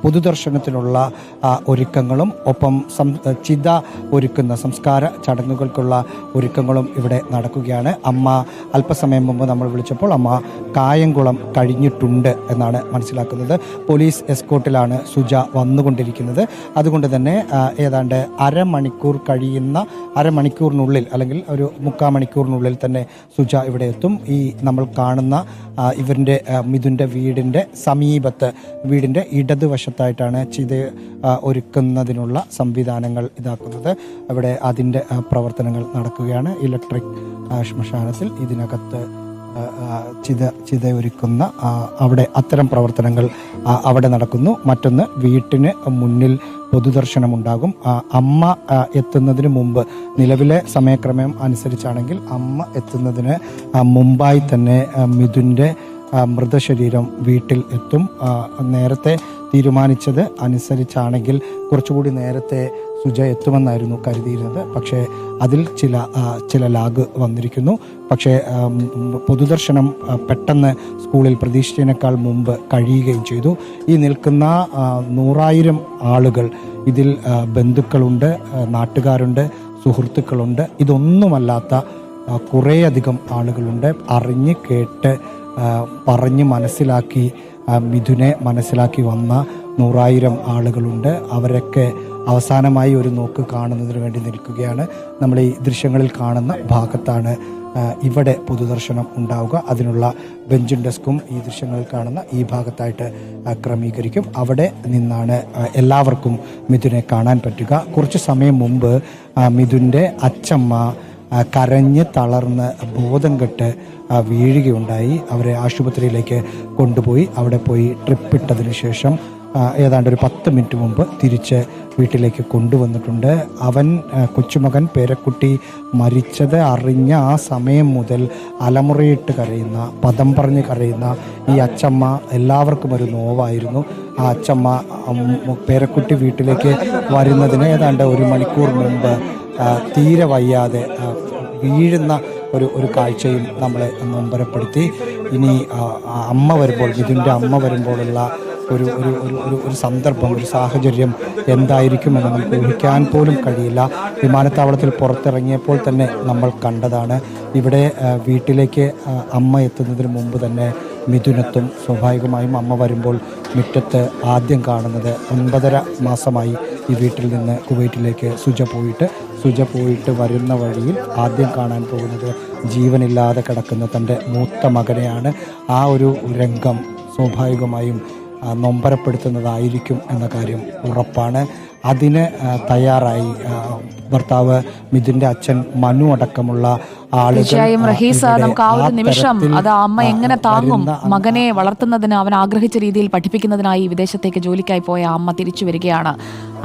പൊതുദർശനത്തിനുള്ള ഒരുക്കങ്ങളും ഒപ്പം ചിത ഒരുക്കുന്ന സംസ്കാര ചടങ്ങുകൾക്കുള്ള ഒരുക്കങ്ങളും ഇവിടെ നടക്കുകയാണ്. അമ്മ അല്പസമയം മുമ്പ് നമ്മൾ വിളിച്ചപ്പോൾ അമ്മ കായംകുളം കഴിഞ്ഞിട്ടുണ്ട് എന്നാണ് മനസ്സിലാക്കുന്നത്. പോലീസ് എസ്കോർട്ടിലാണ് സുജ വന്നുകൊണ്ടിരിക്കുന്നത്. അതുകൊണ്ട് തന്നെ ഏതാണ്ട് അരമണിക്കൂറിനുള്ളിൽ അല്ലെങ്കിൽ ഒരു 3/4 മണിക്കൂറിനുള്ളിൽ തന്നെ സുജ ഇവിടെ എത്തും. ഈ നമ്മൾ കാണുന്ന ഇവരുടെ മിഥുൻ്റെ വീടിൻ്റെ ഇടതുവശത്തായിട്ടാണ് ചിത ഒരുക്കുന്നതിനുള്ള സംവിധാനങ്ങൾ ഇതാക്കുന്നത്. അവിടെ അതിൻ്റെ പ്രവർത്തനങ്ങൾ നടക്കുകയാണ്. ഇലക്ട്രിക് ശ്മശാനത്തിൽ ഇതിനകത്ത് ചിത ഒരുക്കുന്ന അവിടെ അത്തരം പ്രവർത്തനങ്ങൾ അവിടെ നടക്കുന്നു. മറ്റൊന്ന്, വീട്ടിന് മുന്നിൽ പൊതുദർശനമുണ്ടാകും. അമ്മ എത്തുന്നതിന് മുമ്പ്, നിലവിലെ സമയക്രമം അനുസരിച്ചാണെങ്കിൽ അമ്മ എത്തുന്നതിന് മുമ്പായി തന്നെ മിഥുൻ്റെ മൃതശരീരം വീട്ടിൽ എത്തും. നേരത്തെ തീരുമാനിച്ചത് അനുസരിച്ചാണെങ്കിൽ കുറച്ചുകൂടി നേരത്തെ സുജ എത്തുമെന്നായിരുന്നു കരുതിയിരുന്നത്. പക്ഷേ അതിൽ ചില ലാഗ് വന്നിരിക്കുന്നു. പക്ഷേ പൊതുദർശനം പെട്ടെന്ന് സ്കൂളിൽ പ്രതീക്ഷിച്ചതിനേക്കാൾ മുമ്പ് കഴിയുകയും ചെയ്തു. ഈ നിൽക്കുന്ന 100,000 ആളുകൾ, ഇതിൽ ബന്ധുക്കളുണ്ട്, നാട്ടുകാരുണ്ട്, സുഹൃത്തുക്കളുണ്ട്. ഇതൊന്നുമല്ലാത്ത കുറേയധികം ആളുകളുണ്ട്. അറിഞ്ഞ് കേട്ട് പറഞ്ഞ് മനസ്സിലാക്കി മിഥുനെ മനസ്സിലാക്കി വന്ന 100,000 ആളുകളുണ്ട്. അവരൊക്കെ അവസാനമായി ഒരു നോക്ക് കാണുന്നതിന് വേണ്ടി നിൽക്കുകയാണ്. നമ്മൾ ഈ ദൃശ്യങ്ങളിൽ കാണുന്ന ഭാഗത്താണ് ഇവിടെ പൊതുദർശനം ഉണ്ടാവുക. അതിനുള്ള ബെഞ്ചും ഡെസ്കും ഈ ദൃശ്യങ്ങളിൽ കാണുന്ന ഈ ഭാഗത്തായിട്ട് ക്രമീകരിക്കും. അവിടെ നിന്നാണ് എല്ലാവർക്കും മിഥുനെ കാണാൻ പറ്റുക. കുറച്ച് സമയം മുമ്പ് മിഥുൻ്റെ അച്ചമ്മ കരഞ്ഞ് തളർന്ന് ബോധം കെട്ട് വീഴുകയുണ്ടായി. അവരെ ആശുപത്രിയിലേക്ക് കൊണ്ടുപോയി. അവിടെ പോയി ട്രിപ്പിട്ടതിന് ശേഷം ഏതാണ്ട് ഒരു 10 മിനിറ്റ് മുമ്പ് തിരിച്ച് വീട്ടിലേക്ക് കൊണ്ടുവന്നിട്ടുണ്ട്. കൊച്ചുമകൻ പേരക്കുട്ടി മരിച്ചത് അറിഞ്ഞ ആ സമയം മുതൽ അലമുറയിട്ട് കരയുന്ന, പദം പറഞ്ഞ് കരയുന്ന ഈ അച്ചമ്മ എല്ലാവർക്കും ഒരു നോവായിരുന്നു. ആ അച്ചമ്മ പേരക്കുട്ടി വീട്ടിലേക്ക് വരുന്നതിന് ഏതാണ്ട് 1 മണിക്കൂർ മുമ്പ് തീരെ വയ്യാതെ വീഴുന്ന ഒരു കാഴ്ചയും നമ്മളെ നൊമ്പരപ്പെടുത്തി. ഇനി അമ്മ വരുമ്പോൾ, മിഥുൻ്റെ അമ്മ വരുമ്പോഴുള്ള ഒരു സന്ദർഭം, ഒരു സാഹചര്യം എന്തായിരിക്കുമെന്ന് നമുക്ക് ഊഹിക്കാൻ പോലും കഴിയില്ല. വിമാനത്താവളത്തിൽ പുറത്തിറങ്ങിയപ്പോൾ തന്നെ നമ്മൾ കണ്ടതാണ്. ഇവിടെ വീട്ടിലേക്ക് അമ്മ എത്തുന്നതിന് മുമ്പ് തന്നെ മിഥുനെത്തും. സ്വാഭാവികമായും അമ്മ വരുമ്പോൾ മുറ്റത്ത് ആദ്യം കാണുന്നത് 9.5 മാസമായി ഈ വീട്ടിൽ നിന്ന് കുവൈറ്റിലേക്ക് സുജ പോയിട്ട് വരുന്ന വഴിയിൽ ആദ്യം കാണാൻ പോകുന്നത് ജീവനില്ലാതെ കിടക്കുന്ന തൻ്റെ മൂത്ത മകനെയാണ്. ആ ഒരു രംഗം സ്വാഭാവികമായും നൊമ്പരപ്പെടുത്തുന്നതായിരിക്കും എന്ന കാര്യം ഉറപ്പാണ്. അതിന് തയ്യാറായി ഭർത്താവ് മിഥുൻ്റെ അച്ഛൻ മനു അടക്കമുള്ള തീർച്ചയായും റഹീസ, നമുക്ക് ആ ഒരു നിമിഷം അത് അമ്മ എങ്ങനെ താങ്ങും? മകനെ വളർത്തുന്നതിന്, അവൻ ആഗ്രഹിച്ച രീതിയിൽ പഠിപ്പിക്കുന്നതിനായി വിദേശത്തേക്ക് ജോലിക്കായി പോയ അമ്മ തിരിച്ചു വരികയാണ്.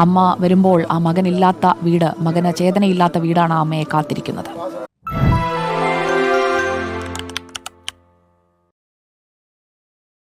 അമ്മ വരുമ്പോൾ ആ മകനില്ലാത്ത വീട്, മകന് ചേതനയില്ലാത്ത വീടാണ് ആ അമ്മയെ കാത്തിരിക്കുന്നത്.